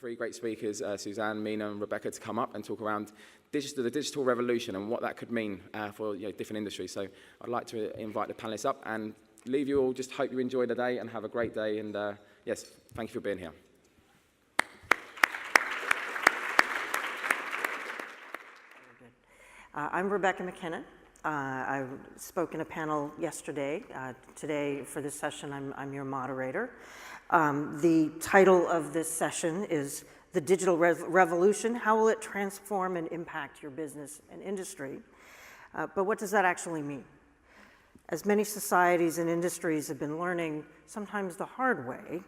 three great speakers, Susanne, Minna, and Rebecca, to come up and talk around the digital revolution and what that could mean for different industries. So I'd like to invite the panelists up and leave you all. Just hope you enjoy the day and have a great day. And yes, thank you for being here. I'm Rebecca MacKinnon. I spoke in a panel yesterday. Today, for this session, I'm your moderator. The title of this session is The Digital Revolution. How will it transform and impact your business and industry? But what does that actually mean? As many societies and industries have been learning, sometimes the hard way,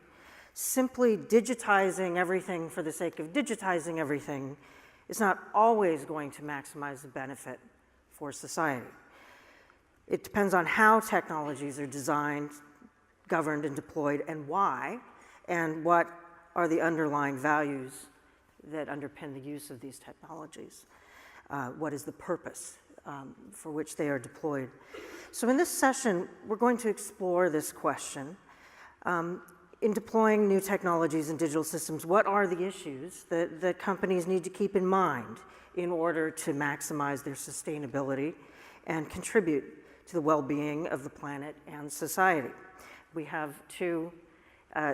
simply digitizing everything for the sake of digitizing everything is not always going to maximize the benefit for society. It depends on how technologies are designed, governed, and deployed, and why, and what are the underlying values that underpin the use of these technologies. What is the purpose for which they are deployed? So in this session, we're going to explore this question. In deploying new technologies and digital systems, what are the issues that companies need to keep in mind in order to maximize their sustainability and contribute to the well-being of the planet and society? We have two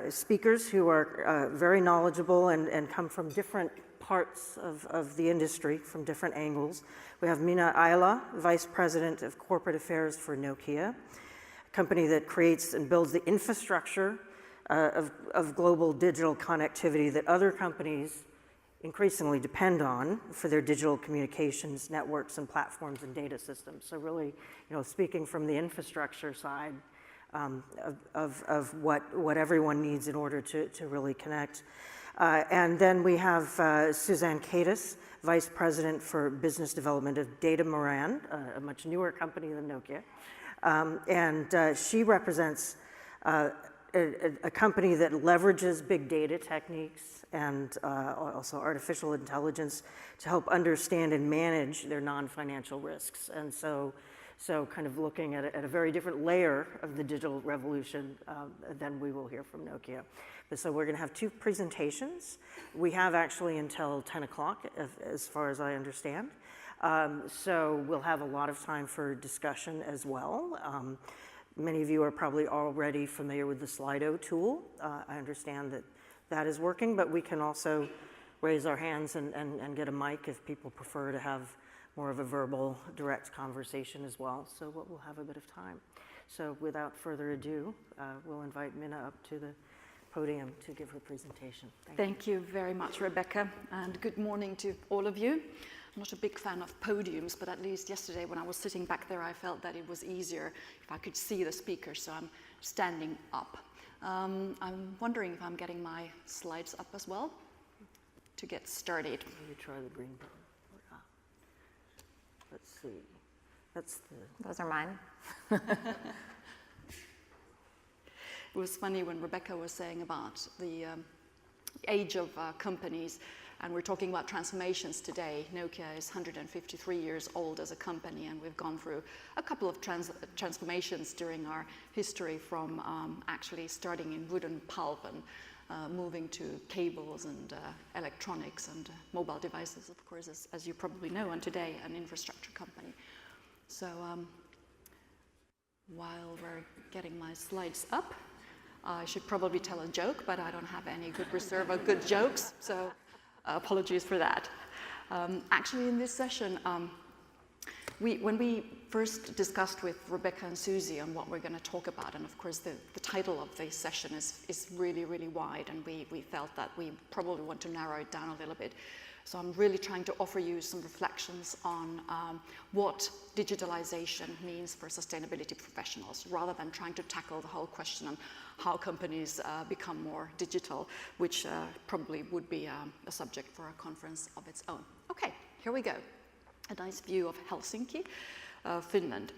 speakers who are very knowledgeable and come from different parts of the industry, from different angles. We have Minna Aila, Vice President of Corporate Affairs for Nokia, a company that creates and builds the infrastructure of global digital connectivity that other companies increasingly depend on for their digital communications networks and platforms and data systems. So really, speaking from the infrastructure side of what everyone needs in order to really connect. And then we have Susanne Cadis, Vice President for Business Development of Datamaran, a much newer company than Nokia. And she represents a company that leverages big data techniques and also artificial intelligence to help understand and manage their non-financial risks. And so kind of looking at a very different layer of the digital revolution than we will hear from Nokia. But so we're going to have two presentations. We have actually until 10 o'clock, as far as I understand. So we'll have a lot of time for discussion as well. Many of you are probably already familiar with the Slido tool. I understand that is working, but we can also raise our hands and get a mic if people prefer to have more of a verbal, direct conversation as well. So we'll have a bit of time. So without further ado, we'll invite Minna up to the podium to give her presentation. Thank you very much, Rebecca, and good morning to all of you. I'm not a big fan of podiums, but at least yesterday when I was sitting back there, I felt that it was easier if I could see the speaker, so I'm standing up. I'm wondering if I'm getting my slides up as well to get started. Maybe try the green button. Let's see. Those are mine. It was funny when Rebecca was saying about the age of companies, and we're talking about transformations today. Nokia is 153 years old as a company, and we've gone through a couple of transformations during our history, from actually starting in wood and pulp and moving to cables and electronics and mobile devices, of course, as you probably know, and today an infrastructure company. So while we're getting my slides up, I should probably tell a joke, but I don't have any good reserve of good jokes, so apologies for that. Actually, in this session, when we first discussed with Rebecca and Susie on what we're going to talk about, and of course the title of this session is really, really wide, and we felt that we probably want to narrow it down a little bit. So I'm really trying to offer you some reflections on what digitalization means for sustainability professionals, rather than trying to tackle the whole question on how companies become more digital, which probably would be a subject for a conference of its own. Okay, here we go. A nice view of Helsinki, Finland.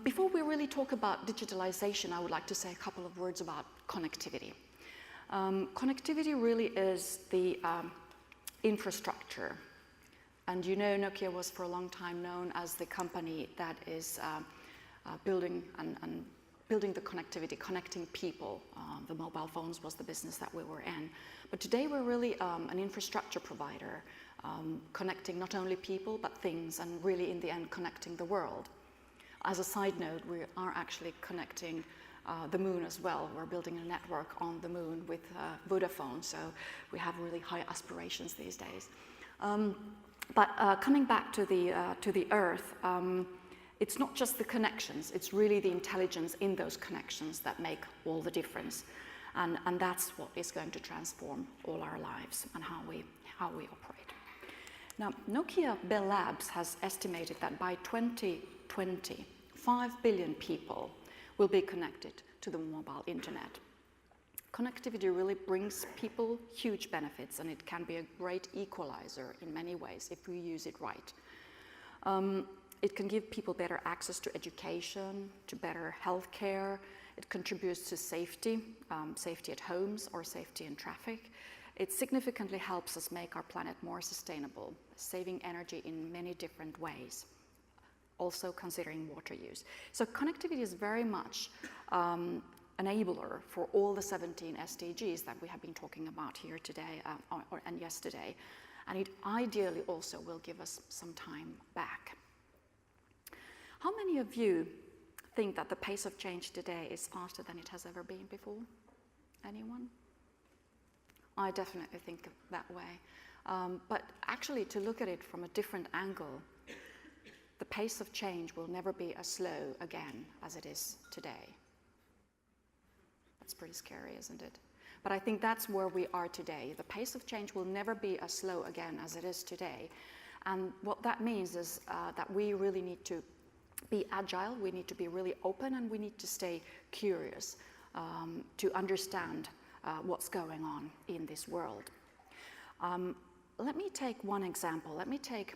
Before we really talk about digitalization, I would like to say a couple of words about connectivity. Connectivity really is the infrastructure. And Nokia was for a long time known as the company that is building and building the connectivity, connecting people. The mobile phones was the business that we were in. But today we're really an infrastructure provider, connecting not only people but things, and really in the end connecting the world. As a side note, we are actually connecting the moon as well. We're building a network on the moon with Vodafone, so we have really high aspirations these days. But coming back to the Earth, it's not just the connections, it's really the intelligence in those connections that make all the difference. And that's what is going to transform all our lives and how we operate. Now, Nokia Bell Labs has estimated that by 2020, 5 billion people will be connected to the mobile internet. Connectivity really brings people huge benefits, and it can be a great equalizer in many ways if we use it right. It can give people better access to education, to better healthcare. It contributes to safety, safety at homes or safety in traffic. It significantly helps us make our planet more sustainable, saving energy in many different ways, also considering water use. So connectivity is very much enabler for all the 17 SDGs that we have been talking about here today and yesterday. And it ideally also will give us some time back. How many of you think that the pace of change today is faster than it has ever been before? Anyone? I definitely think that way. But actually, to look at it from a different angle, the pace of change will never be as slow again as it is today. That's pretty scary, isn't it? But I think that's where we are today. The pace of change will never be as slow again as it is today. And what that means is that we really need to be agile, we need to be really open, and we need to stay curious to understand what's going on in this world. Let me take one example. Let me take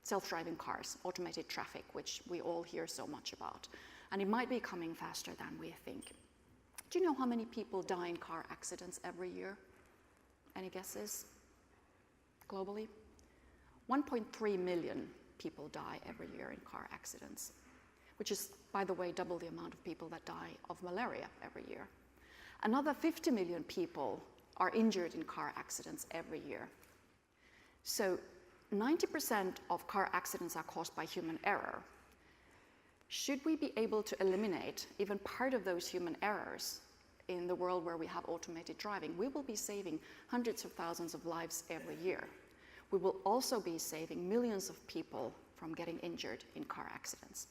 self-driving cars, automated traffic, which we all hear so much about. And it might be coming faster than we think. Do you know how many people die in car accidents every year? Any guesses? Globally? 1.3 million people die every year in car accidents, which is, by the way, double the amount of people that die of malaria every year. Another 50 million people are injured in car accidents every year. So 90% of car accidents are caused by human error. Should we be able to eliminate even part of those human errors in the world where we have automated driving, we will be saving hundreds of thousands of lives every year. We will also be saving millions of people from getting injured in car accidents.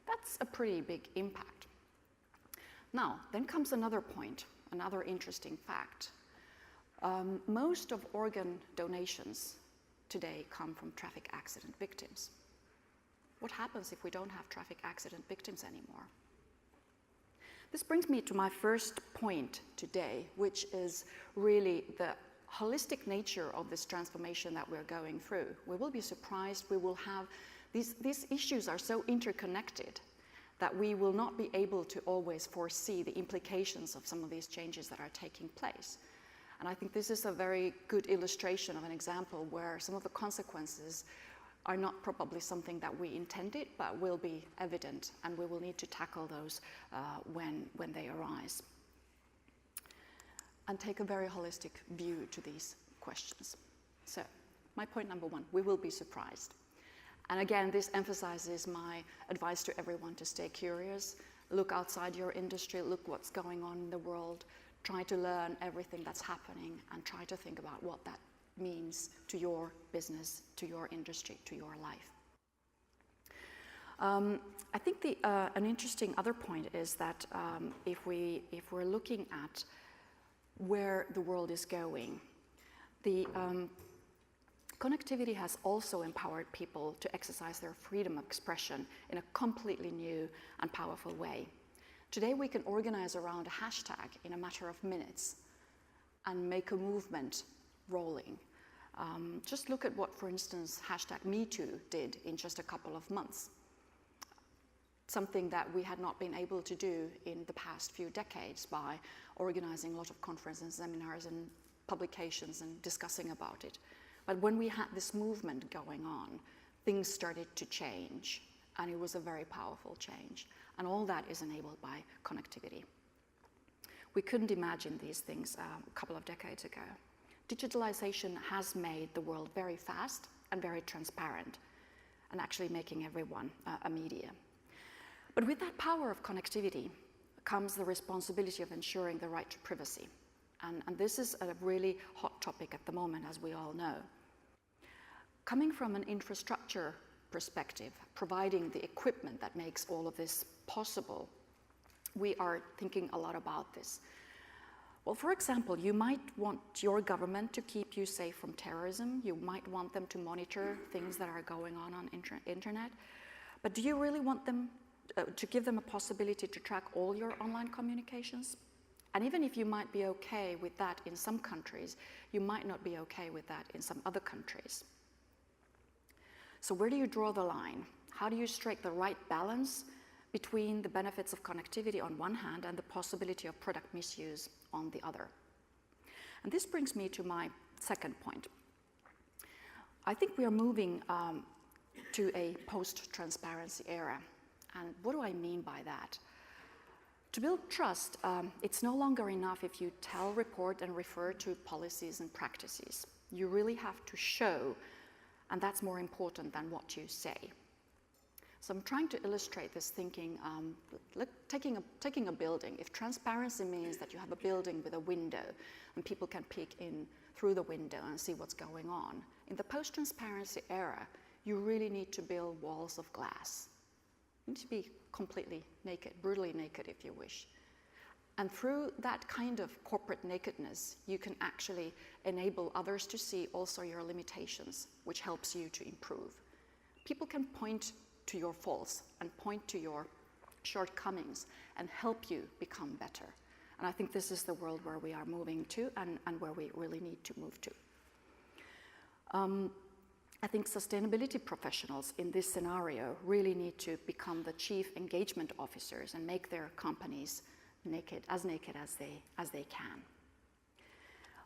That's a pretty big impact. Now, then comes another point, another interesting fact. Most of organ donations today come from traffic accident victims. What happens if we don't have traffic accident victims anymore? This brings me to my first point today, which is really the holistic nature of this transformation that we're going through. We will be surprised. We will have these issues are so interconnected that we will not be able to always foresee the implications of some of these changes that are taking place. And I think this is a very good illustration of an example where some of the consequences are not probably something that we intended, but will be evident, and we will need to tackle those when they arise. And take a very holistic view to these questions. So, my point number one, we will be surprised. And again, this emphasizes my advice to everyone to stay curious, look outside your industry, look what's going on in the world, try to learn everything that's happening, and try to think about what that means to your business, to your industry, to your life. I think an interesting other point is that if we're looking at where the world is going, the connectivity has also empowered people to exercise their freedom of expression in a completely new and powerful way. Today we can organize around a hashtag in a matter of minutes and make a movement rolling. Just look at what, for instance, hashtag #MeToo did in just a couple of months. Something that we had not been able to do in the past few decades by organizing a lot of conferences, seminars, and publications and discussing about it. But when we had this movement going on, things started to change. and it was a very powerful change. And all that is enabled by connectivity. We couldn't imagine these things a couple of decades ago. Digitalization has made the world very fast and very transparent, and actually making everyone a media. But with that power of connectivity comes the responsibility of ensuring the right to privacy. And this is a really hot topic at the moment, as we all know. Coming from an infrastructure perspective, providing the equipment that makes all of this possible, we are thinking a lot about this. Well, for example, you might want your government to keep you safe from terrorism. You might want them to monitor things that are going on internet. But do you really want them to give them a possibility to track all your online communications? And even if you might be okay with that in some countries, you might not be okay with that in some other countries. So where do you draw the line? How do you strike the right balance between the benefits of connectivity on one hand and the possibility of product misuse on the other? And this brings me to my second point. I think we are moving to a post-transparency era. And what do I mean by that? To build trust, it's no longer enough if you tell, report, and refer to policies and practices. You really have to show, and that's more important than what you say. So I'm trying to illustrate this thinking, taking a building. If transparency means that you have a building with a window and people can peek in through the window and see what's going on, in the post-transparency era, you really need to build walls of glass. You need to be completely naked, brutally naked if you wish. And through that kind of corporate nakedness, you can actually enable others to see also your limitations, which helps you to improve. People can point to your faults and point to your shortcomings and help you become better. And I think this is the world where we are moving to and where we really need to move to. I think sustainability professionals in this scenario really need to become the chief engagement officers and make their companies naked as they can.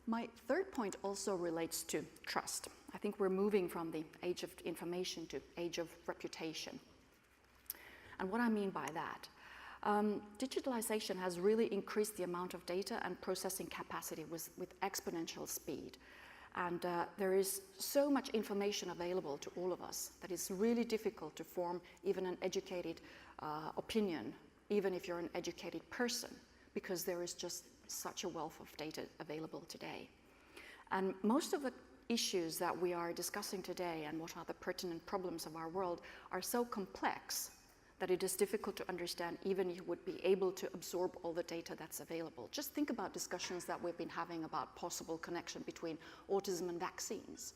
My third point also relates to trust. I think we're moving from the age of information to age of reputation. And what I mean by that, digitalization has really increased the amount of data and processing capacity with exponential speed. And there is so much information available to all of us that it's really difficult to form even an educated opinion, even if you're an educated person, because there is just such a wealth of data available today. And most of the issues that we are discussing today and what are the pertinent problems of our world are so complex that it is difficult to understand even if you would be able to absorb all the data that's available. Just think about discussions that we've been having about possible connection between autism and vaccines,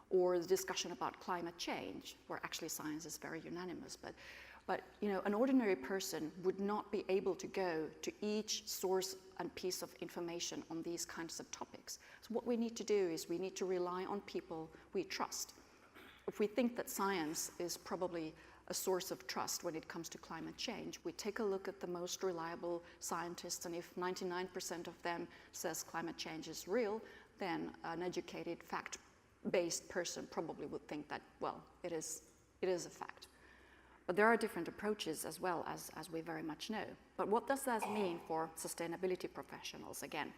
or the discussion about climate change, where actually science is very unanimous. But you know, an ordinary person would not be able to go to each source and piece of information on these kinds of topics. So what we need to do is we need to rely on people we trust. If we think that science is probably a source of trust when it comes to climate change, we take a look at the most reliable scientists, and if 99% of them says climate change is real, then an educated, fact-based person probably would think that, well, it is a fact. But there are different approaches as well, as we very much know. But what does that mean for sustainability professionals? Again,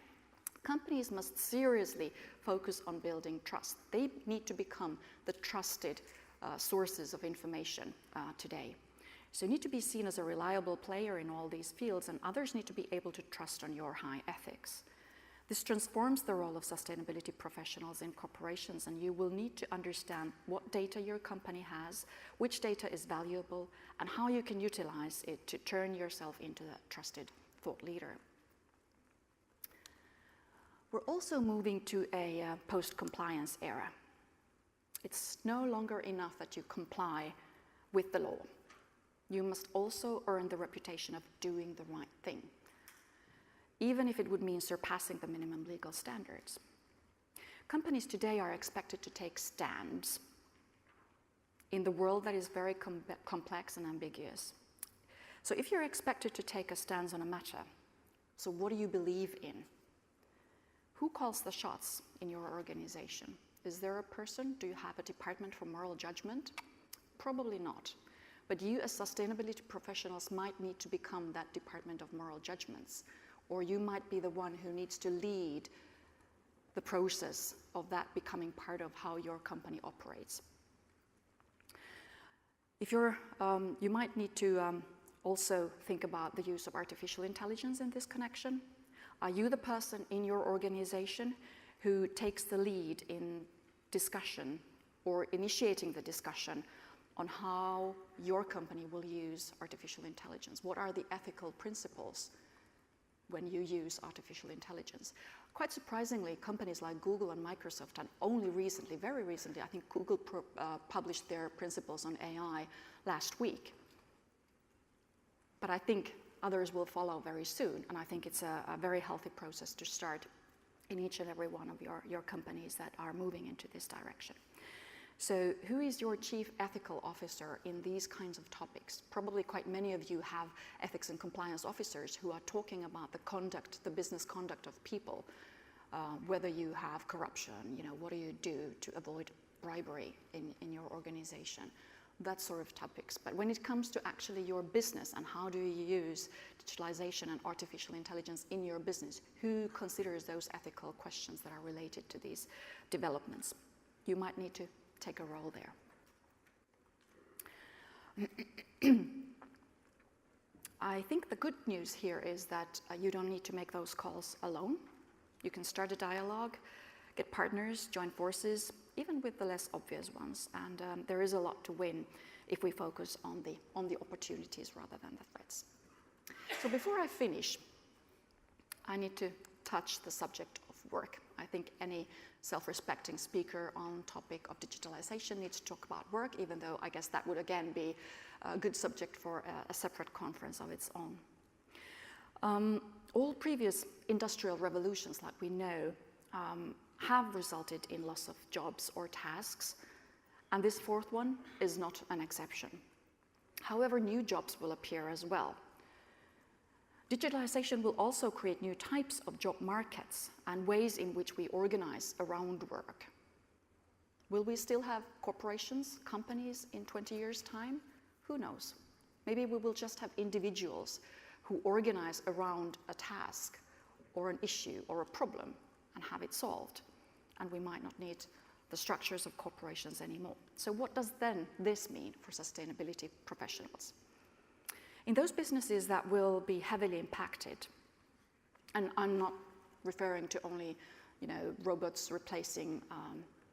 companies must seriously focus on building trust. They need to become the trusted sources of information today. So you need to be seen as a reliable player in all these fields, and others need to be able to trust on your high ethics. This transforms the role of sustainability professionals in corporations, and you will need to understand what data your company has, which data is valuable, and how you can utilize it to turn yourself into a trusted thought leader. We're also moving to a post-compliance era. It's no longer enough that you comply with the law. You must also earn the reputation of doing the right thing, even if it would mean surpassing the minimum legal standards. Companies today are expected to take stands in the world that is very complex and ambiguous. So if you're expected to take a stance on a matter, so what do you believe in? Who calls the shots in your organization? Is there a person? Do you have a department for moral judgment? Probably not. But you as sustainability professionals might need to become that department of moral judgments, or you might be the one who needs to lead the process of that becoming part of how your company operates. If you're, you might need to also think about the use of artificial intelligence in this connection. Are you the person in your organization who takes the lead in discussion or initiating the discussion on how your company will use artificial intelligence? What are the ethical principles when you use artificial intelligence? Quite surprisingly, companies like Google and Microsoft, and only recently, very recently, I think Google published their principles on AI last week. But I think others will follow very soon, and I think it's a very healthy process to start in each and every one of your companies that are moving into this direction. So who is your chief ethical officer in these kinds of topics? Probably quite many of you have ethics and compliance officers who are talking about the conduct, the business conduct of people, whether you have corruption, what do you do to avoid bribery in your organization, that sort of topics. But when it comes to actually your business and how do you use digitalization and artificial intelligence in your business, who considers those ethical questions that are related to these developments? You might need to take a role there. I think the good news here is that you don't need to make those calls alone. You can start a dialogue, get partners, join forces, even with the less obvious ones. And there is a lot to win if we focus on the opportunities rather than the threats. So before I finish, I need to touch the subject of work. I think any self-respecting speaker on topic of digitalization needs to talk about work, even though I guess that would again be a good subject for a separate conference of its own. All previous industrial revolutions, like we know, have resulted in loss of jobs or tasks, and this fourth one is not an exception. However, new jobs will appear as well. Digitalization will also create new types of job markets and ways in which we organize around work. Will we still have corporations, companies in 20 years' time? Who knows? Maybe we will just have individuals who organize around a task or an issue or a problem and have it solved. And we might not need the structures of corporations anymore. So what does then this mean for sustainability professionals? In those businesses that will be heavily impacted, and I'm not referring to only robots replacing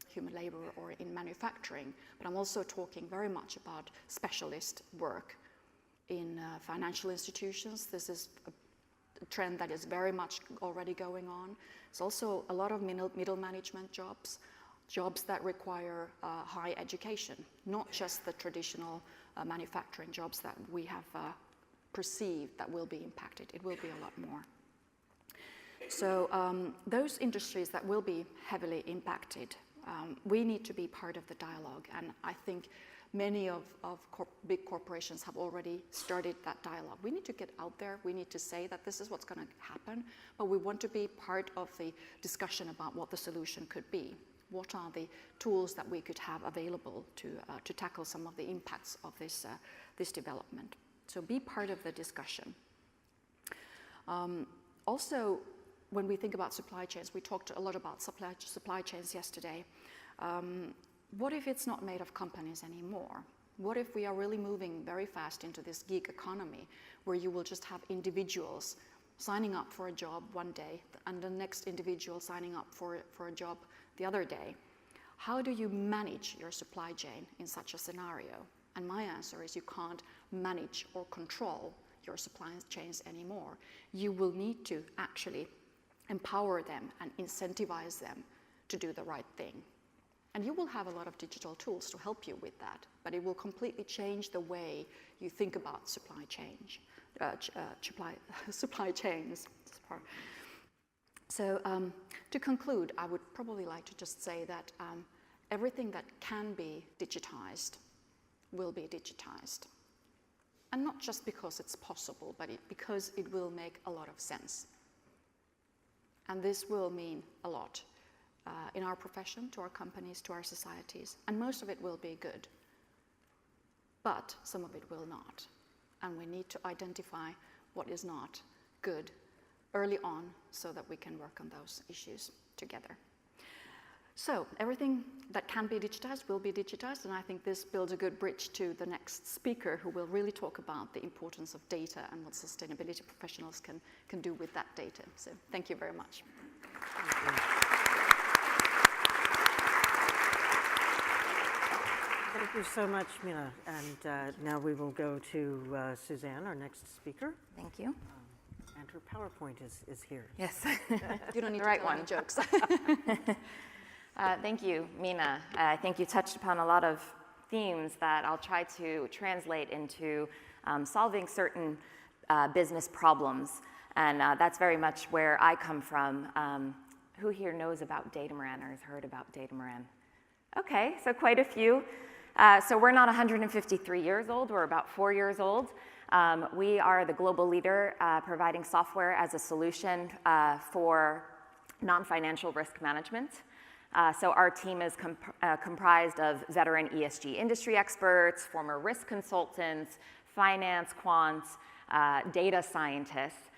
human labor or in manufacturing, but I'm also talking very much about specialist work in financial institutions. This is a trend that is very much already going on. It's also a lot of middle management jobs, jobs that require high education, not just the traditional manufacturing jobs that we have perceived that will be impacted. It will be a lot more. So those industries that will be heavily impacted, we need to be part of the dialogue. And I think many of big corporations have already started that dialogue. We need to get out there. We need to say that this is what's going to happen, but we want to be part of the discussion about what the solution could be. What are the tools that we could have available to tackle some of the impacts of this development? So be part of the discussion. Also, when we think about supply chains, we talked a lot about supply chains yesterday. What if it's not made of companies anymore? What if we are really moving very fast into this gig economy where you will just have individuals signing up for a job one day and the next individual signing up for a job the other day? How do you manage your supply chain in such a scenario? And my answer is you can't manage or control your supply chains anymore. You will need to actually empower them and incentivize them to do the right thing. And you will have a lot of digital tools to help you with that, but it will completely change the way you think about supply chains. So to conclude, I would probably like to just say that everything that can be digitized will be digitized. And not just because it's possible, but because it will make a lot of sense. And this will mean a lot in our profession, to our companies, to our societies, and most of it will be good. but some of it will not. And we need to identify what is not good early on so that we can work on those issues together. So everything that can be digitized will be digitized, and I think this builds a good bridge to the next speaker, who will really talk about the importance of data and what sustainability professionals can do with that data. So thank you very much. Thank you so much, Minna. And now we will go to Susanne, our next speaker. Thank you. And her PowerPoint is here. Yes. You don't need The right to tell any one. jokes. Thank you, Minna. I think you touched upon a lot of themes that I'll try to translate into solving certain business problems. And that's very much where I come from. Who here knows about Datamaran or has heard about Datamaran? Okay, so quite a few. So we're not 153 years old, we're about 4 years old. We are the global leader providing software as a solution for non-financial risk management. So our team is comprised of veteran ESG industry experts, former risk consultants, finance quants, data scientists.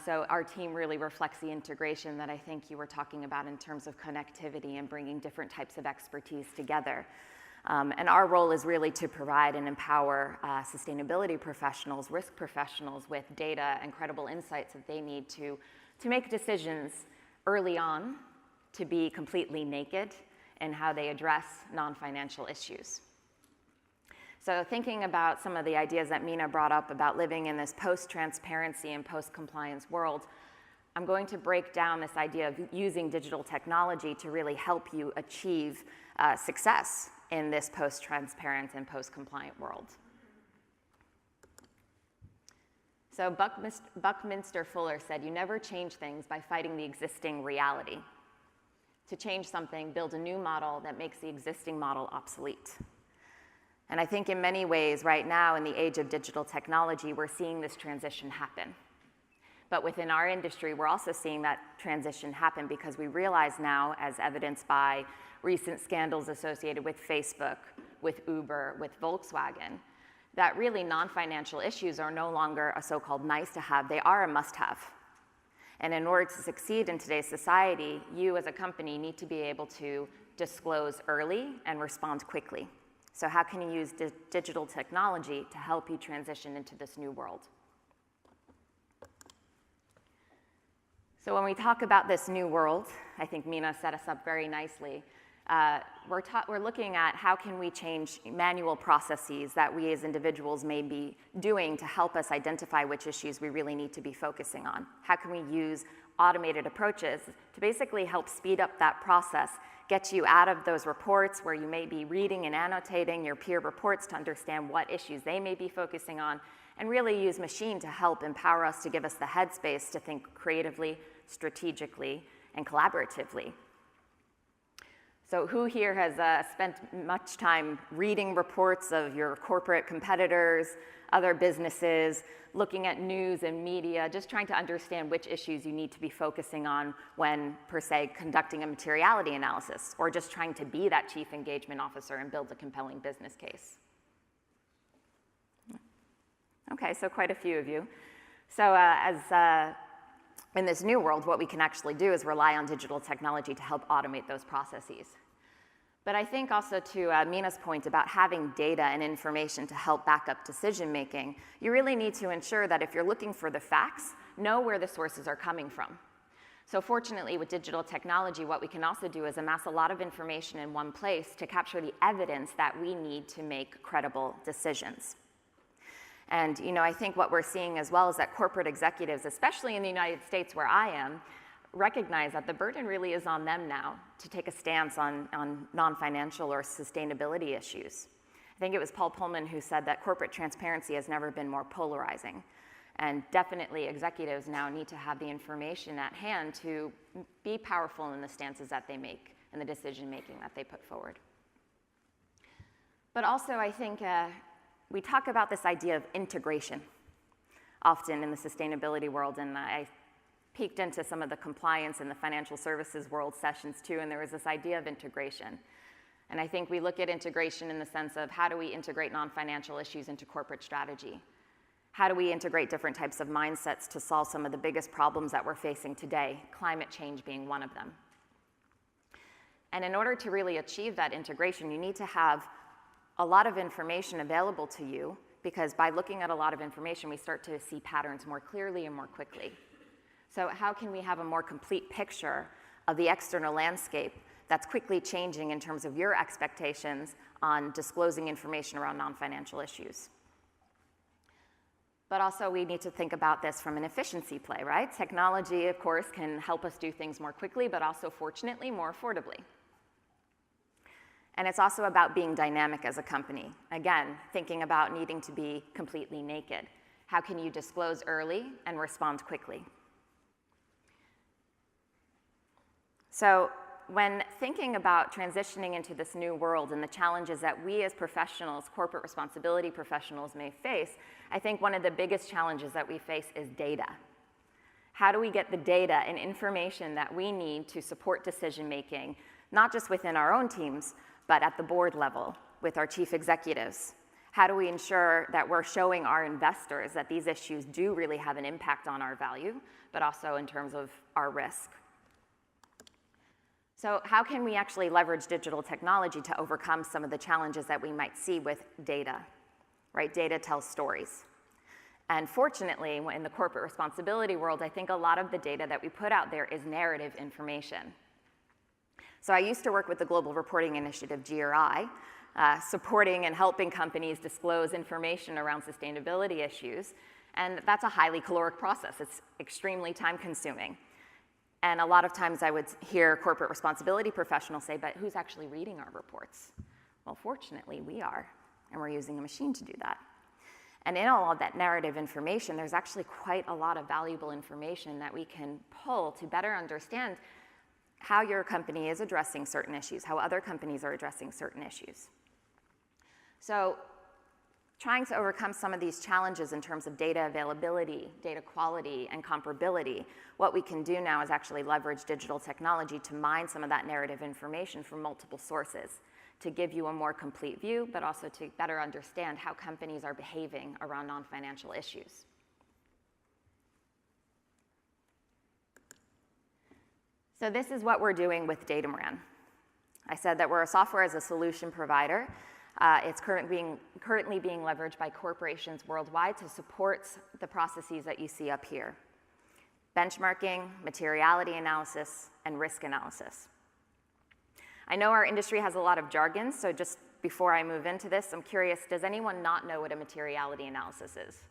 So our team really reflects the integration that I think you were talking about in terms of connectivity and bringing different types of expertise together. And our role is really to provide and empower sustainability professionals, risk professionals with data and credible insights that they need to make decisions early on to be completely naked in how they address non-financial issues. So thinking about some of the ideas that Minna brought up about living in this post-transparency and post-compliance world, I'm going to break down this idea of using digital technology to really help you achieve success in this post-transparent and post-compliant world. So Buckminster Fuller said, "You never change things by fighting the existing reality. To change something, build a new model that makes the existing model obsolete." And I think in many ways right now in the age of digital technology, we're seeing this transition happen. But within our industry, we're also seeing that transition happen because we realize now, as evidenced by recent scandals associated with Facebook, with Uber, with Volkswagen, that really non-financial issues are no longer a so-called nice to have, they are a must-have. And in order to succeed in today's society, you as a company need to be able to disclose early and respond quickly. So how can you use digital technology to help you transition into this new world? So when we talk about this new world, I think Minna set us up very nicely. We're looking at how can we change manual processes that we as individuals may be doing to help us identify which issues we really need to be focusing on. How can we use automated approaches to basically help speed up that process, get you out of those reports where you may be reading and annotating your peer reports to understand what issues they may be focusing on, and really use machine to help empower us to give us the headspace to think creatively, strategically, and collaboratively. So who here has spent much time reading reports of your corporate competitors, other businesses, looking at news and media, just trying to understand which issues you need to be focusing on when, per se, conducting a materiality analysis, or just trying to be that chief engagement officer and build a compelling business case? Okay, so quite a few of you. So in this new world, what we can actually do is rely on digital technology to help automate those processes. But I think also to Minna's point about having data and information to help back up decision making, you really need to ensure that if you're looking for the facts, know where the sources are coming from. So fortunately, with digital technology, what we can also do is amass a lot of information in one place to capture the evidence that we need to make credible decisions. And I think what we're seeing as well is that corporate executives, especially in the United States where I am, recognize that the burden really is on them now to take a stance on non-financial or sustainability issues. I think it was Paul Pullman who said that corporate transparency has never been more polarizing. And definitely executives now need to have the information at hand to be powerful in the stances that they make and the decision making that they put forward. But also I think we talk about this idea of integration often in the sustainability world, and I peeked into some of the compliance and the financial services world sessions too, and there was this idea of integration. And I think we look at integration in the sense of how do we integrate non-financial issues into corporate strategy? How do we integrate different types of mindsets to solve some of the biggest problems that we're facing today, climate change being one of them? And in order to really achieve that integration, you need to have a lot of information available to you, because by looking at a lot of information, we start to see patterns more clearly and more quickly. So how can we have a more complete picture of the external landscape that's quickly changing in terms of your expectations on disclosing information around non-financial issues? But also we need to think about this from an efficiency play, right? Technology, of course, can help us do things more quickly, but also, fortunately, more affordably. And it's also about being dynamic as a company. Again, thinking about needing to be completely naked. How can you disclose early and respond quickly? So when thinking about transitioning into this new world and the challenges that we as professionals, corporate responsibility professionals, may face, I think one of the biggest challenges that we face is data. How do we get the data and information that we need to support decision making, not just within our own teams, but at the board level with our chief executives? How do we ensure that we're showing our investors that these issues do really have an impact on our value, but also in terms of our risk? So how can we actually leverage digital technology to overcome some of the challenges that we might see with data, right? Data tells stories. And fortunately, in the corporate responsibility world, I think a lot of the data that we put out there is narrative information. So I used to work with the Global Reporting Initiative, GRI, supporting and helping companies disclose information around sustainability issues. And that's a highly caloric process. It's extremely time-consuming. And a lot of times I would hear corporate responsibility professionals say, but who's actually reading our reports? Well, fortunately, we are, and we're using a machine to do that. And in all of that narrative information, there's actually quite a lot of valuable information that we can pull to better understand how your company is addressing certain issues, how other companies are addressing certain issues. So trying to overcome some of these challenges in terms of data availability, data quality, and comparability, what we can do now is actually leverage digital technology to mine some of that narrative information from multiple sources to give you a more complete view, but also to better understand how companies are behaving around non-financial issues. So this is what we're doing with Datamaran. I said that we're a software as a solution provider. It's currently being leveraged by corporations worldwide to support the processes that you see up here: benchmarking, materiality analysis, and risk analysis. I know our industry has a lot of jargon, so just before I move into this, I'm curious, does anyone not know what a materiality analysis is?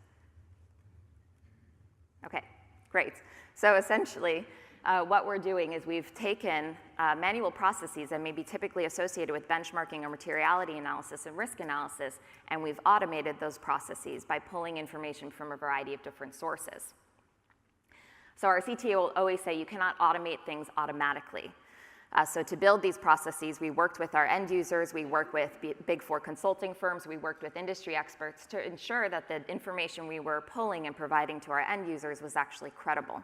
Okay, great. So essentially, what we're doing is we've taken manual processes that may be typically associated with benchmarking or materiality analysis and risk analysis, and we've automated those processes by pulling information from a variety of different sources. So our CTO will always say you cannot automate things automatically. So to build these processes, we worked with our end users, we worked with Big Four consulting firms, we worked with industry experts to ensure that the information we were pulling and providing to our end users was actually credible.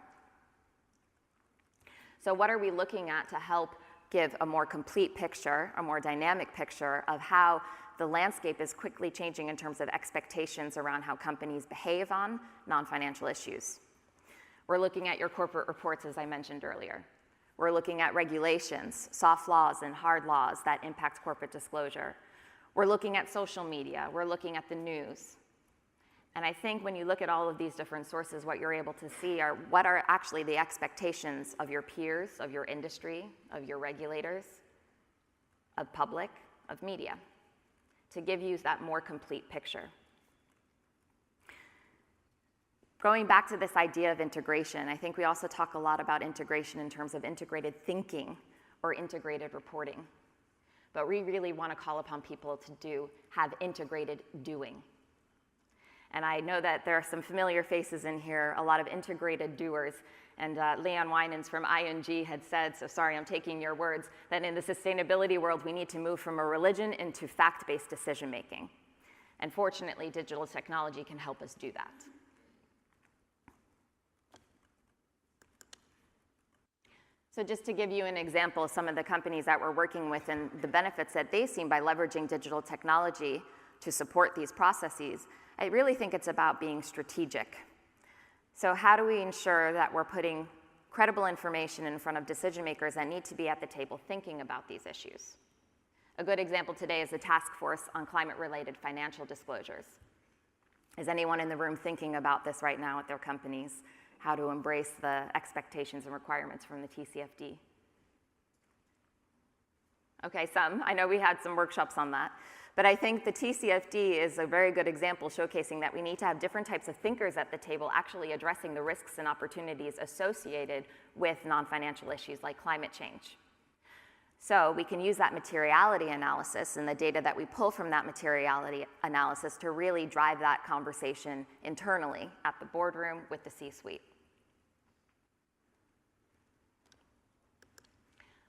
So what are we looking at to help give a more complete picture, a more dynamic picture of how the landscape is quickly changing in terms of expectations around how companies behave on non-financial issues? We're looking at your corporate reports, as I mentioned earlier. We're looking at regulations, soft laws and hard laws that impact corporate disclosure. We're looking at social media. We're looking at the news. And I think when you look at all of these different sources, what you're able to see are what are actually the expectations of your peers, of your industry, of your regulators, of public, of media, to give you that more complete picture. Going back to this idea of integration, I think we also talk a lot about integration in terms of integrated thinking or integrated reporting. But we really want to call upon people to have integrated doing. And I know that there are some familiar faces in here, a lot of integrated doers. And Leon Winans from ING had said, so sorry, I'm taking your words, that in the sustainability world, we need to move from a religion into fact-based decision-making. And fortunately, digital technology can help us do that. So just to give you an example, some of the companies that we're working with and the benefits that they've seen by leveraging digital technology to support these processes, I really think it's about being strategic. So how do we ensure that we're putting credible information in front of decision makers that need to be at the table thinking about these issues? A good example today is the task force on climate-related financial disclosures. Is anyone in the room thinking about this right now at their companies? How to embrace the expectations and requirements from the TCFD? Okay, some. I know we had some workshops on that. But I think the TCFD is a very good example showcasing that we need to have different types of thinkers at the table actually addressing the risks and opportunities associated with non-financial issues like climate change. So we can use that materiality analysis and the data that we pull from that materiality analysis to really drive that conversation internally at the boardroom with the C-suite.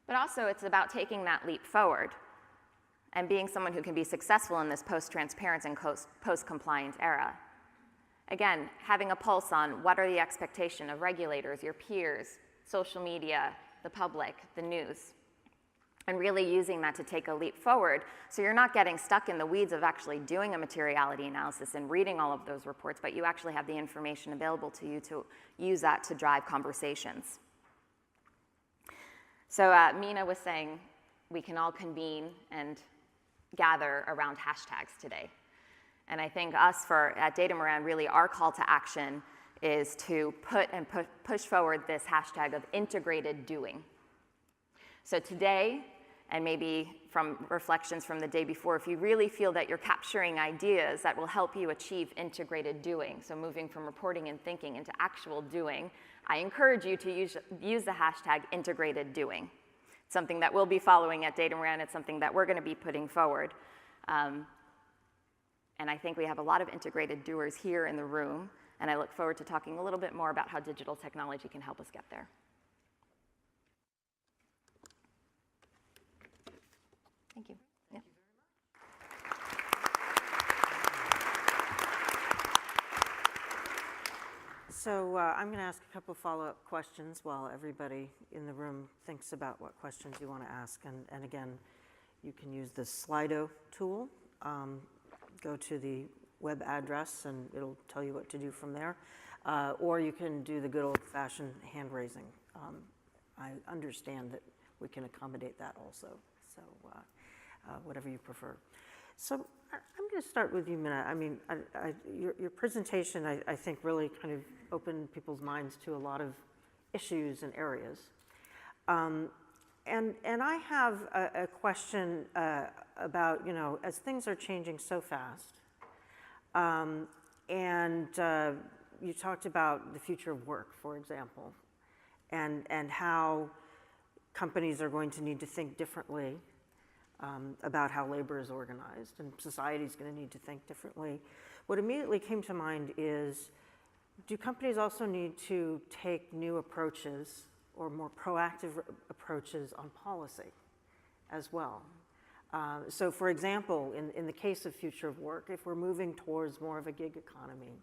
But also it's about taking that leap forward and being someone who can be successful in this post-transparency and post-compliance era. Again, having a pulse on what are the expectations of regulators, your peers, social media, the public, the news, and really using that to take a leap forward so you're not getting stuck in the weeds of actually doing a materiality analysis and reading all of those reports, but you actually have the information available to you to use that to drive conversations. So Minna was saying we can all convene and gather around hashtags today. And I think us at Datamaran, really our call to action is to push forward this hashtag of integrated doing. So today, and maybe from reflections from the day before, if you really feel that you're capturing ideas that will help you achieve integrated doing, so moving from reporting and thinking into actual doing, I encourage you to use the hashtag integrated doing. It's something that we'll be following at Datamaran. It's something that we're going to be putting forward. And I think we have a lot of integrated doers here in the room, and I look forward to talking a little bit more about how digital technology can help us get there. Thank you. Yeah. So I'm going to ask a couple follow-up questions while everybody in the room thinks about what questions you want to ask. And again, you can use the Slido tool. Go to the web address and it'll tell you what to do from there. Or you can do the good old-fashioned hand raising. I understand that we can accommodate that also. So whatever you prefer. So I'm going to start with you, Minna. I mean, your presentation, I think, really kind of opened people's minds to a lot of issues and areas. And I have a question about, as things are changing so fast, and you talked about the future of work, for example, and how companies are going to need to think differently about how labor is organized, and society is going to need to think differently. What immediately came to mind is, do companies also need to take new approaches or more proactive approaches on policy as well? So for example, in the case of future of work, if we're moving towards more of a gig economy,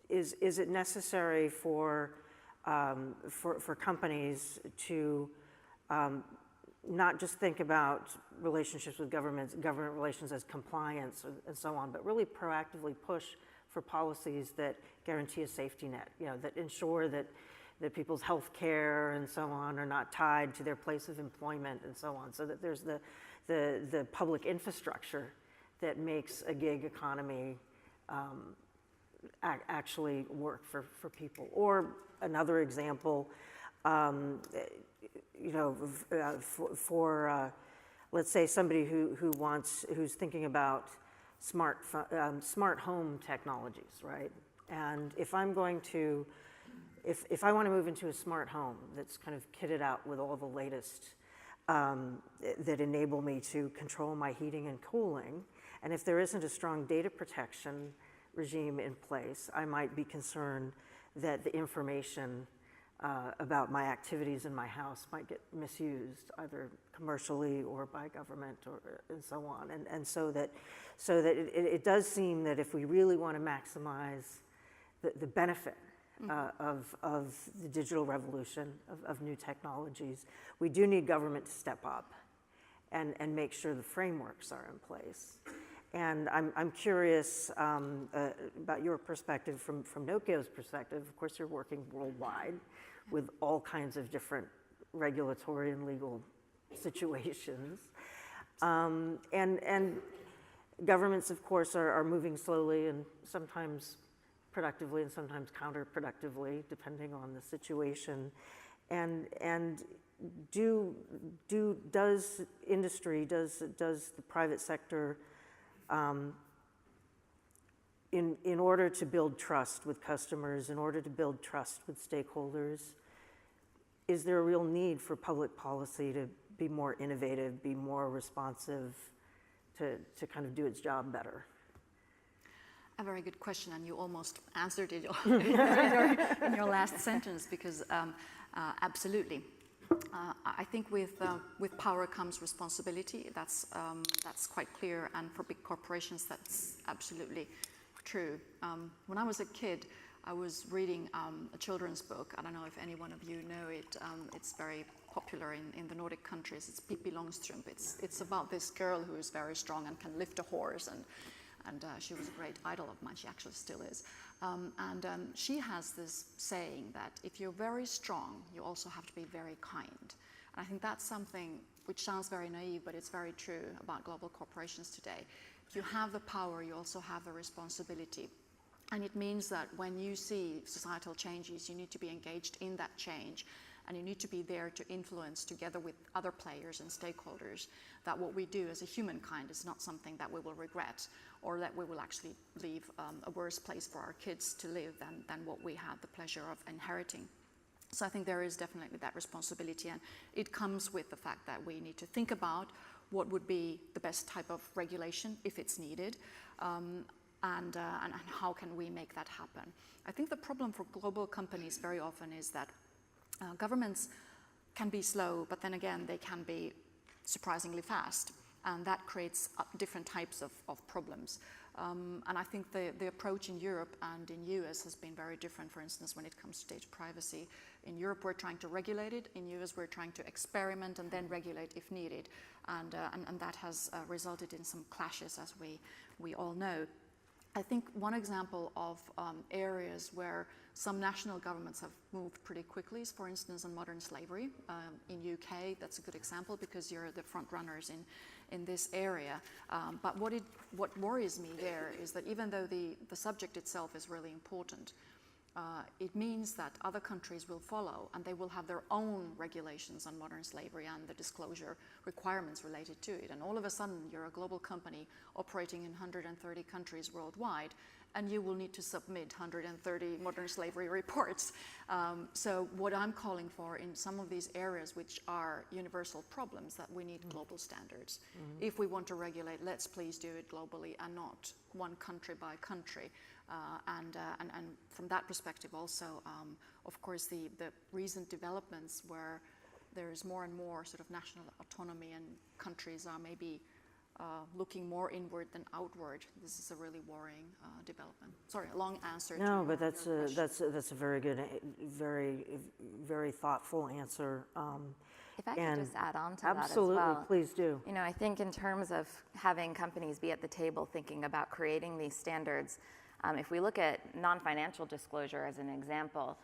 is it necessary for companies to not just think about relationships with government relations as compliance and so on, but really proactively push for policies that guarantee a safety net, that ensure that people's health care and so on are not tied to their place of employment and so on, so that there's the public infrastructure that makes a gig economy actually work for people. Or another example, let's say somebody who's thinking about smart home technologies, right? And if I want to move into a smart home that's kind of kitted out with all the latest that enable me to control my heating and cooling, and if there isn't a strong data protection regime in place, I might be concerned that the information about my activities in my house might get misused either commercially or by government and so on. And so that it does seem that if we really want to maximize the benefit of the digital revolution, of new technologies. We do need government to step up and make sure the frameworks are in place. And I'm curious about your perspective from Nokia's perspective. Of course, you're working worldwide with all kinds of different regulatory and legal situations. And governments, of course, are moving slowly and sometimes productively and sometimes counterproductively, depending on the situation. And does industry, does the private sector, in order to build trust with customers, in order to build trust with stakeholders, is there a real need for public policy to be more innovative, be more responsive, to kind of do its job better? A very good question, and you almost answered it in your last sentence, because absolutely. I think with power comes responsibility. That's quite clear, and for big corporations, that's absolutely true. When I was a kid, I was reading a children's book. I don't know if any one of you know it. It's very popular in the Nordic countries. It's Pippi Longstrump. It's about this girl who is very strong and can lift a horse, and she was a great idol of mine. She actually still is. She has this saying that if you're very strong, you also have to be very kind. And I think that's something which sounds very naive, but it's very true about global corporations today. If you have the power, you also have the responsibility. And it means that when you see societal changes, you need to be engaged in that change. And you need to be there to influence, together with other players and stakeholders, that what we do as a humankind is not something that we will regret, or that we will actually leave a worse place for our kids to live than what we had the pleasure of inheriting. So I think there is definitely that responsibility, and it comes with the fact that we need to think about what would be the best type of regulation if it's needed, and how can we make that happen. I think the problem for global companies very often is that governments can be slow, but then again, they can be surprisingly fast, and that creates different types of problems. And I think the approach in Europe and in US has been very different, for instance, when it comes to data privacy. In Europe, we're trying to regulate it. In US, we're trying to experiment and then regulate if needed. And that has resulted in some clashes, as we all know. I think one example of areas where some national governments have moved pretty quickly is, for instance, on modern slavery. In UK, that's a good example because you're the front runners in this area. But what worries me there is that even though the subject itself is really important, it means that other countries will follow, and they will have their own regulations on modern slavery and the disclosure requirements related to it. And all of a sudden, you're a global company operating in 130 countries worldwide, and you will need to submit 130 modern slavery reports. So what I'm calling for in some of these areas, which are universal problems, that we need global standards. Mm-hmm. If we want to regulate, let's please do it globally and not one country by country. And from that perspective also, of course, the recent developments where there is more and more sort of national autonomy and countries are maybe looking more inward than outward. This is a really worrying development. Sorry, a long answer. No, but that's a very good, very thoughtful answer. If I could just add on to that as absolutely, well. Please do. You know, I think in terms of having companies be at the table thinking about creating these standards, if we look at non-financial disclosure as an example,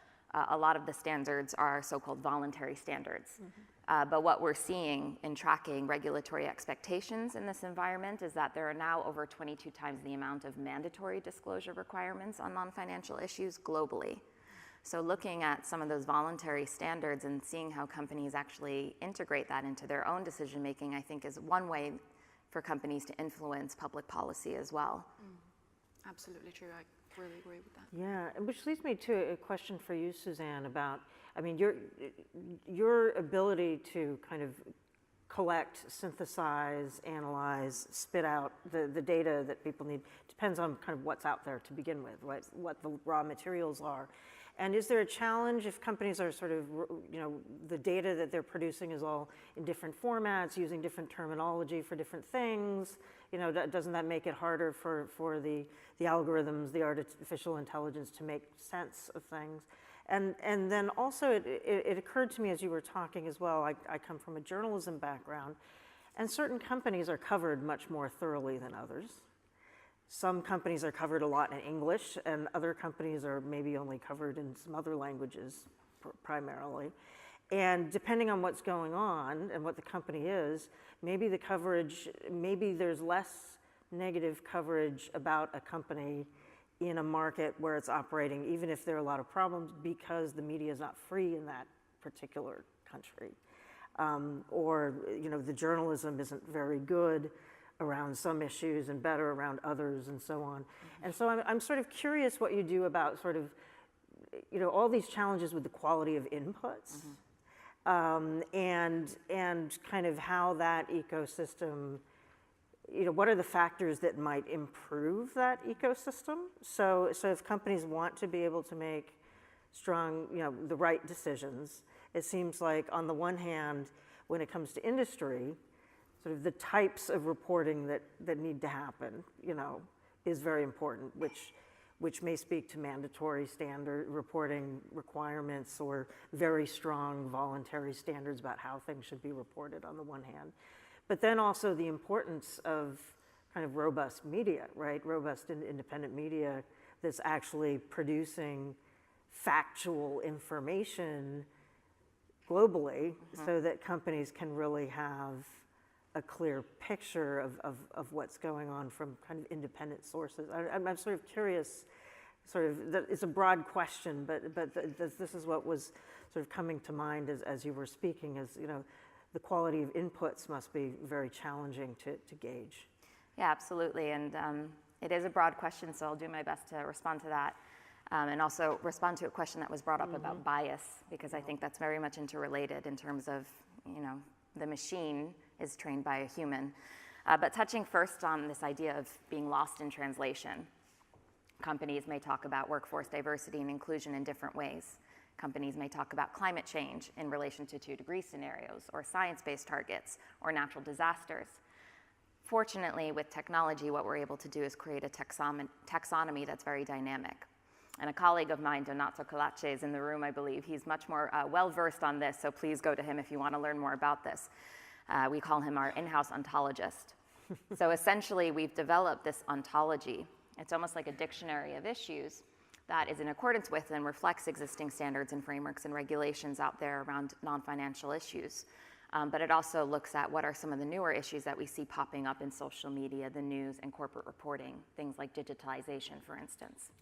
a lot of the standards are so-called voluntary standards. Mm-hmm. But what we're seeing in tracking regulatory expectations in this environment is that there are now over 22 times the amount of mandatory disclosure requirements on non-financial issues globally. So looking at some of those voluntary standards and seeing how companies actually integrate that into their own decision making, I think is one way for companies to influence public policy as well. Absolutely true. I really agree with that. Yeah, which leads me to a question for you, Susanne, about, I mean, your ability to kind of collect, synthesize, analyze, spit out the data that people need depends on kind of what's out there to begin with, what the raw materials are. And is there a challenge if companies are sort of, the data that they're producing is all in different formats, using different terminology for different things? Doesn't that make it harder for the algorithms, the artificial intelligence to make sense of things? And then also it occurred to me as you were talking as well, I come from a journalism background, and certain companies are covered much more thoroughly than others. Some companies are covered a lot in English, and other companies are maybe only covered in some other languages primarily. And depending on what's going on and what the company is, maybe the coverage, maybe there's less negative coverage about a company in a market where it's operating, even if there are a lot of problems, because the media is not free in that particular country. Or the journalism isn't very good around some issues and better around others and so on. And so I'm sort of curious what you do about sort of, all these challenges with the quality of inputs, and kind of how that ecosystem, what are the factors that might improve that ecosystem? So if companies want to be able to make strong, the right decisions, it seems like on the one hand, when it comes to industry, sort of the types of reporting that need to happen, is very important, which may speak to mandatory standard reporting requirements or very strong voluntary standards about how things should be reported on the one hand. But then also the importance of kind of robust media, right? Robust independent media that's actually producing factual information globally, so that companies can really have a clear picture of what's going on from kind of independent sources. I'm sort of curious, it's a broad question, but this is what was sort of coming to mind as you were speaking, as the quality of inputs must be very challenging to gauge. Yeah, absolutely, and it is a broad question, so I'll do my best to respond to that. And also respond to a question that was brought up about bias, because I think that's very much interrelated in terms of, the machine is trained by a human. But touching first on this idea of being lost in translation. Companies may talk about workforce diversity and inclusion in different ways. Companies may talk about climate change in relation to 2-degree scenarios, or science-based targets, or natural disasters. Fortunately, with technology, what we're able to do is create a taxonomy that's very dynamic. And a colleague of mine, Donato Colace, is in the room, I believe. He's much more well-versed on this, so please go to him if you want to learn more about this. We call him our in-house ontologist. So essentially, we've developed this ontology. It's almost like a dictionary of issues that is in accordance with and reflects existing standards and frameworks and regulations out there around non-financial issues. But it also looks at what are some of the newer issues that we see popping up in social media, the news, and corporate reporting, things like digitalization, for instance.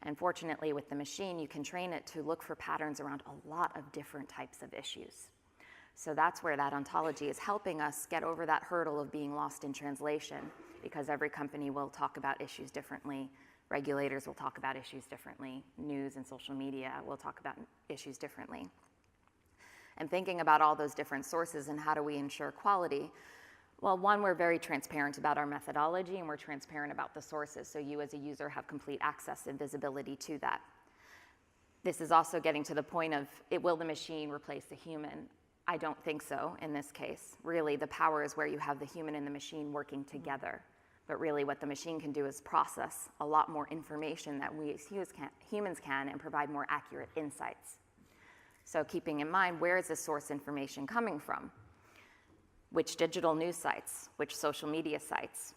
And fortunately, with the machine, you can train it to look for patterns around a lot of different types of issues. So that's where that ontology is helping us get over that hurdle of being lost in translation, because every company will talk about issues differently. Regulators will talk about issues differently. News and social media will talk about issues differently. And thinking about all those different sources and how do we ensure quality, well, one, we're very transparent about our methodology, and we're transparent about the sources, so you as a user have complete access and visibility to that. This is also getting to the point of, will the machine replace the human? I don't think so in this case. Really, the power is where you have the human and the machine working together. But really what the machine can do is process a lot more information that we as humans can and provide more accurate insights. So keeping in mind, where is this source information coming from? Which digital news sites, which social media sites,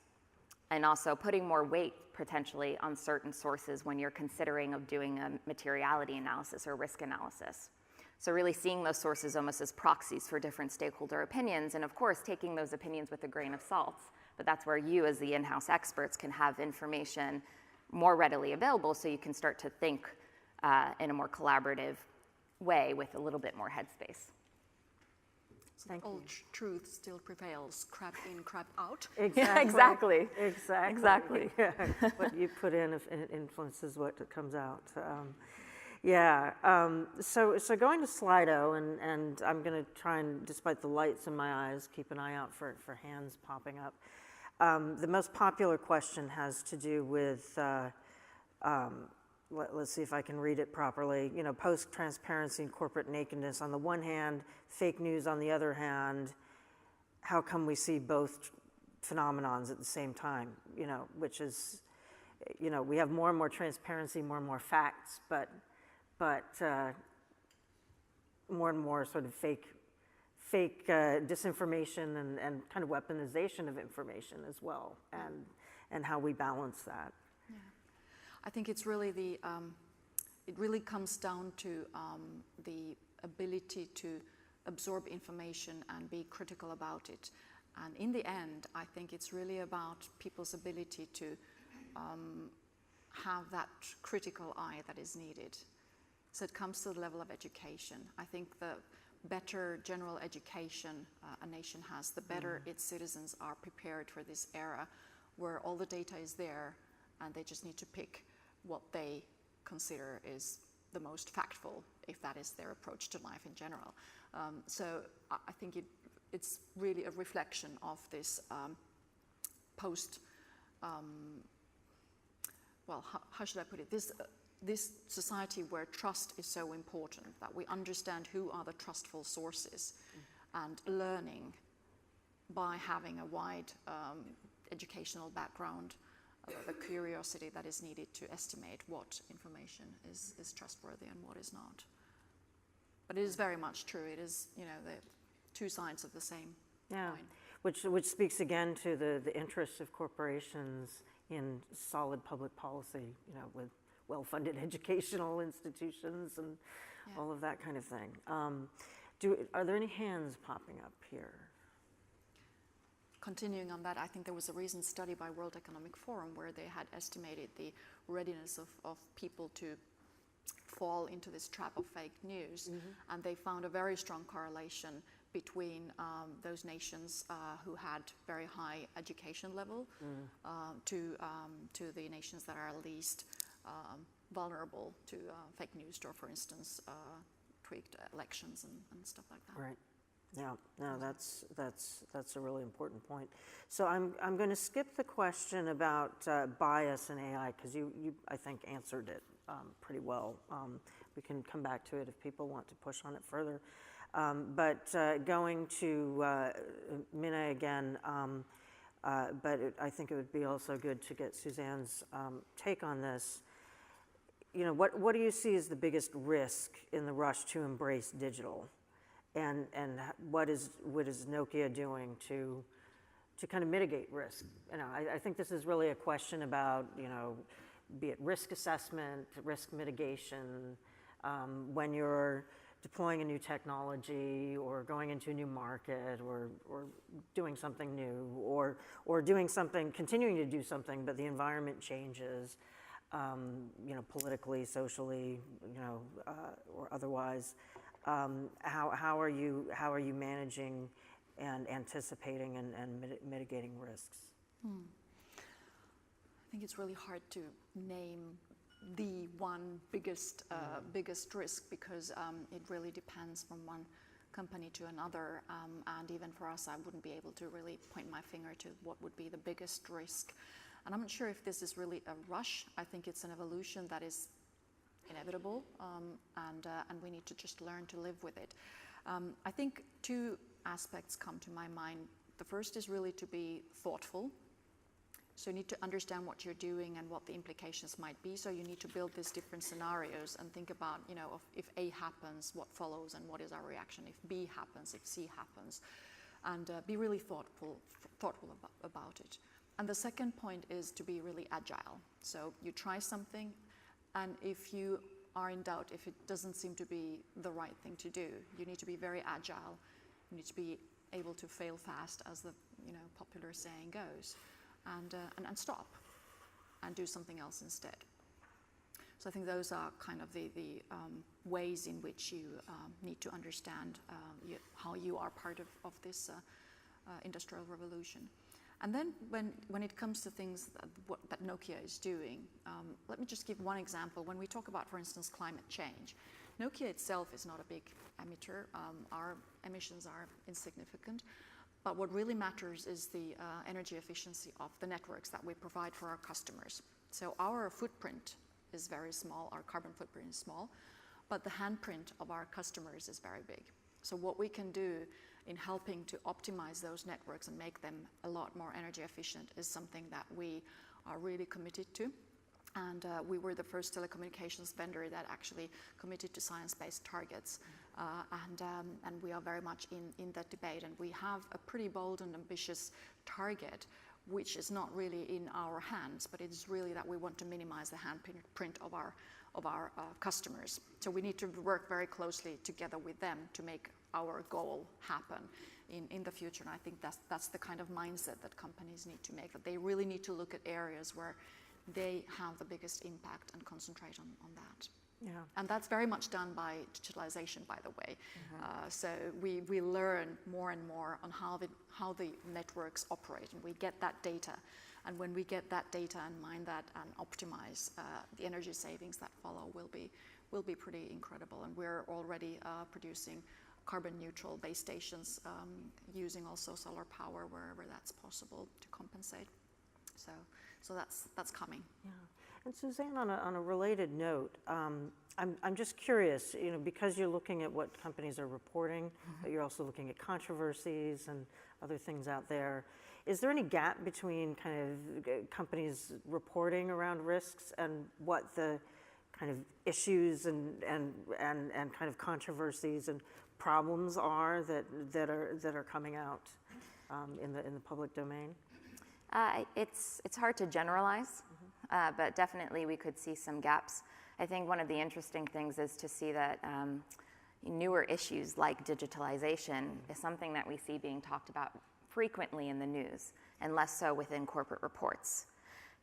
and also putting more weight potentially on certain sources when you're considering of doing a materiality analysis or risk analysis. So really seeing those sources almost as proxies for different stakeholder opinions, and of course taking those opinions with a grain of salt. But that's where you as the in-house experts can have information more readily available, so you can start to think in a more collaborative way with a little bit more headspace. Thank Old you. truth still prevails, crap in, crap out. Exactly. Exactly. Exactly. Yeah. What you put in influences what comes out. So going to Slido, and I'm going to try and, despite the lights in my eyes, keep an eye out for hands popping up. The most popular question has to do with let's see if I can read it properly. You know, post-transparency and corporate nakedness on the one hand, fake news on the other hand. How come we see both phenomenons at the same time? You know, which is, you know, we have more and more transparency, more and more facts, but more and more sort of fake disinformation and kind of weaponization of information as well, and how we balance that. Yeah. I think it's really it really comes down to the ability to absorb information and be critical about it. And in the end, I think it's really about people's ability to have that critical eye that is needed. So it comes to the level of education. I think the better general education a nation has, the better its citizens are prepared for this era where all the data is there and they just need to pick what they consider is the most factful, if that is their approach to life in general. So I think it's really a reflection of this how should I put it? This society where trust is so important, that we understand who are the trustful sources, and learning by having a wide educational background, the curiosity that is needed to estimate what information is trustworthy and what is not. But it is very much true. It is, you know, the two sides of the same coin. Which speaks again to the interests of corporations in solid public policy, you know, with well-funded educational institutions and all of that kind of thing. Are there any hands popping up here? Continuing on that, I think there was a recent study by World Economic Forum where they had estimated the readiness of people to fall into this trap of fake news, and they found a very strong correlation between those nations who had very high education level to the nations that are least vulnerable to fake news, or for instance tweaked elections and stuff like that. Right. Yeah. No, that's a really important point. So I'm going to skip the question about bias in AI, because you I think answered it pretty well. We can come back to it if people want to push on it further. But going to Minna again, but I think it would be also good to get Susanne's take on this. You know, what do you see as the biggest risk in the rush to embrace digital, and what is Nokia doing to kind of mitigate risk? You know, I think this is really a question about, you know, be it risk assessment, risk mitigation, when you're deploying a new technology or going into a new market or doing something new or doing something, continuing to do something, but the environment changes, you know, politically, socially, you know, or otherwise. How are you managing and anticipating and mitigating risks? I think it's really hard to name the one biggest risk, because it really depends from one company to another, and even for us, I wouldn't be able to really point my finger to what would be the biggest risk. And I'm not sure if this is really a rush. I think it's an evolution that is inevitable, and we need to just learn to live with it. I think two aspects come to my mind. The first is really to be thoughtful. So you need to understand what you're doing and what the implications might be. So you need to build these different scenarios and think about, you know, if A happens, what follows, and what is our reaction if B happens, if C happens, and be really thoughtful about it. And the second point is to be really agile. So you try something, and if you are in doubt, if it doesn't seem to be the right thing to do, you need to be very agile. You need to be able to fail fast, as the, you know, popular saying goes. And stop and do something else instead. So I think those are kind of the ways in which you need to understand how you are part of this industrial revolution. And then when it comes to things that Nokia is doing, let me just give one example. When we talk about, for instance, climate change, Nokia itself is not a big emitter. Our emissions are insignificant. But what really matters is the energy efficiency of the networks that we provide for our customers. So our footprint is very small, our carbon footprint is small, but the handprint of our customers is very big. So what we can do in helping to optimize those networks and make them a lot more energy efficient is something that we are really committed to. And we were the first telecommunications vendor that actually committed to science-based targets. And we are very much in that debate. And we have a pretty bold and ambitious target, which is not really in our hands, but it's really that we want to minimize the handprint of our customers. So we need to work very closely together with them to make our goal happen in the future. And I think that's the kind of mindset that companies need to make, that they really need to look at areas where they have the biggest impact and concentrate on that. Yeah. And that's very much done by digitalization, by the way. So we learn more and more on how the networks operate, and we get that data. And when we get that data and mine that and optimize, the energy savings that follow will be pretty incredible. And we're already producing carbon neutral base stations using also solar power wherever that's possible to compensate. So that's coming. Yeah. And Susanne, on a related note, I'm just curious, because you're looking at what companies are reporting, but you're also looking at controversies and other things out there. Is there any gap between kind of companies reporting around risks and what the kind of issues and kind of controversies and problems are that are coming out in the public domain? It's hard to generalize, but definitely we could see some gaps. I think one of the interesting things is to see that newer issues like digitalization is something that we see being talked about frequently in the news, and less so within corporate reports,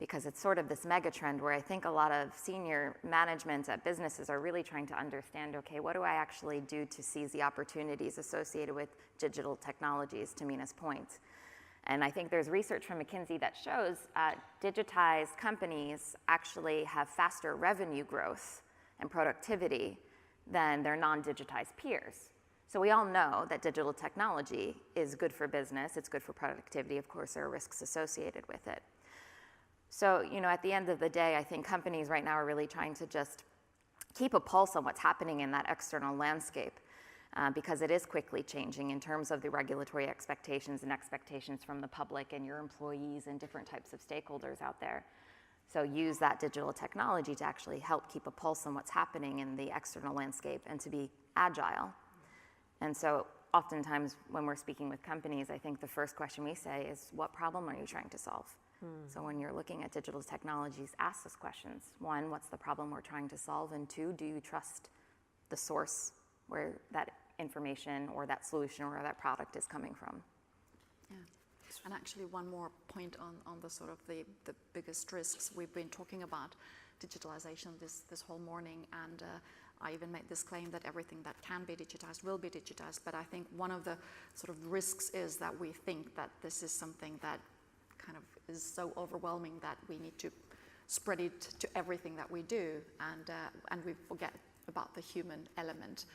because it's sort of this mega trend where I think a lot of senior management at businesses are really trying to understand, okay, what do I actually do to seize the opportunities associated with digital technologies, to Minna's point. And I think there's research from McKinsey that shows digitized companies actually have faster revenue growth and productivity than their non-digitized peers. So we all know that digital technology is good for business, it's good for productivity. Of course, there are risks associated with it. So, at the end of the day, I think companies right now are really trying to just keep a pulse on what's happening in that external landscape. Because it is quickly changing in terms of the regulatory expectations and expectations from the public and your employees and different types of stakeholders out there. So use that digital technology to actually help keep a pulse on what's happening in the external landscape and to be agile. And so oftentimes when we're speaking with companies, I think the first question we say is, what problem are you trying to solve? So when you're looking at digital technologies, ask those questions. One, what's the problem we're trying to solve? And two, do you trust the source where that information or that solution or that product is coming from? Yeah. And actually one more point on the sort of the biggest risks. We've been talking about digitalization this whole morning, and I even made this claim that everything that can be digitized will be digitized, but I think one of the sort of risks is that we think that this is something that kind of is so overwhelming that we need to spread it to everything that we do, and we forget about the human element.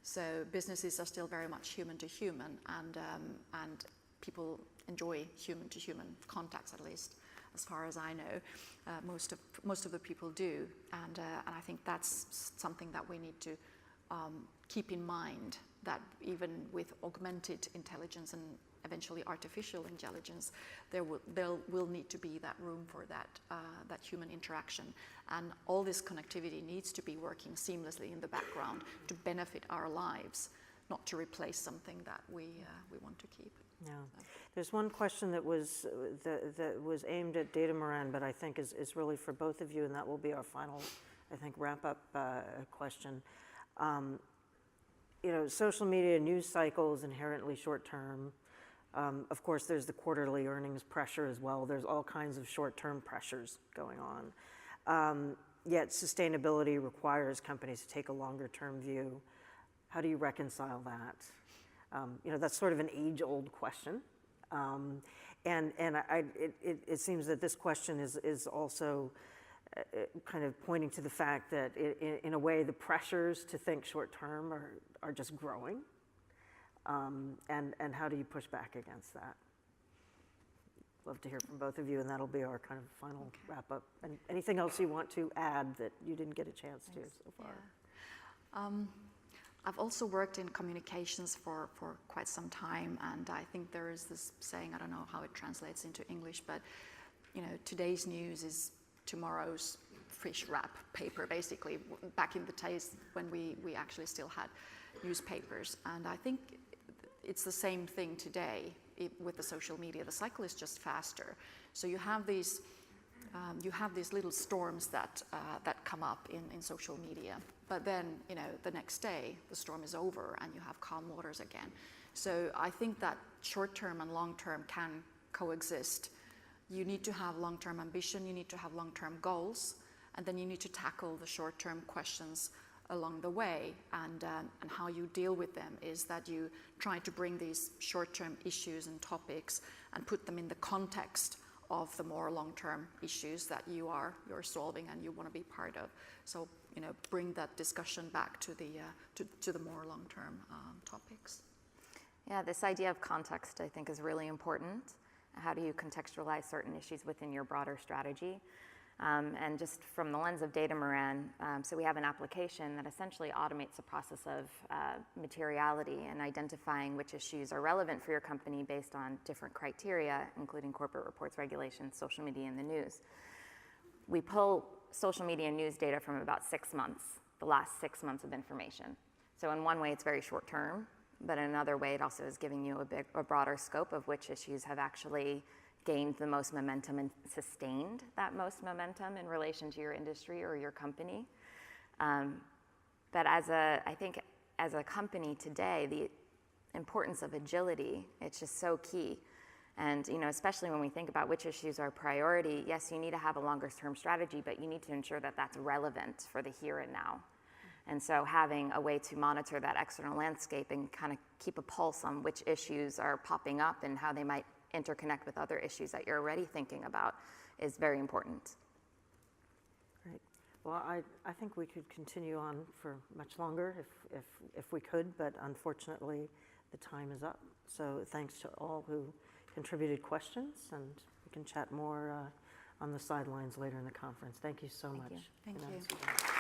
So businesses are still very much human to human, and people enjoy human to human contacts, at least as far as I know. Most of the people do, and I think that's something that we need to keep in mind, that even with augmented intelligence and eventually artificial intelligence, there will need to be that room for that human interaction. And all this connectivity needs to be working seamlessly in the background to benefit our lives, not to replace something that we want to keep. Yeah. There's one question that was aimed at Datamaran, but I think is really for both of you, and that will be our final, I think, wrap-up question. Social media news cycle is inherently short-term. Of course, there's the quarterly earnings pressure as well. There's all kinds of short-term pressures going on. Yet sustainability requires companies to take a longer-term view. How do you reconcile that? That's sort of an age-old question. And it seems that this question is also kind of pointing to the fact that in a way the pressures to think short-term are just growing. And how do you push back against that? love to hear from both of you, and that'll be our kind of final wrap-up. And anything else you want to add that you didn't get a chance to so far? Yeah. I've also worked in communications for quite some time, and I think there is this saying, I don't know how it translates into English, but today's news is tomorrow's fish wrap paper, basically, back in the days when we actually still had newspapers. And I think it's the same thing today with the social media. The cycle is just faster. So you have these little storms that come up in social media. But then, the next day, the storm is over and you have calm waters again. So I think that short-term and long-term can coexist. You need to have long-term ambition, you need to have long-term goals, and then you need to tackle the short-term questions along the way. And how you deal with them is that you try to bring these short-term issues and topics and put them in the context of the more long-term issues that you're solving and you want to be part of. So bring that discussion back to the more long-term topics. Yeah, this idea of context, I think, is really important. How do you contextualize certain issues within your broader strategy? And just from the lens of Datamaran, so we have an application that essentially automates the process of materiality and identifying which issues are relevant for your company based on different criteria, including corporate reports, regulations, social media, and the news. We pull social media and news data from about 6 months, the last 6 months of information. So in one way, it's very short term, but in another way, it also is giving you a broader scope of which issues have actually gained the most momentum and sustained that most momentum in relation to your industry or your company. But I think as a company today, the importance of agility, it's just so key. And especially when we think about which issues are priority, yes, you need to have a longer term strategy, but you need to ensure that that's relevant for the here and now. And so having a way to monitor that external landscape and kind of keep a pulse on which issues are popping up and how they might interconnect with other issues that you're already thinking about is very important. Great. Well, I think we could continue on for much longer if we could, but unfortunately the time is up. So thanks to all who contributed questions, and we can chat more on the sidelines later in the conference. Thank you so much. Thank you. Susanne.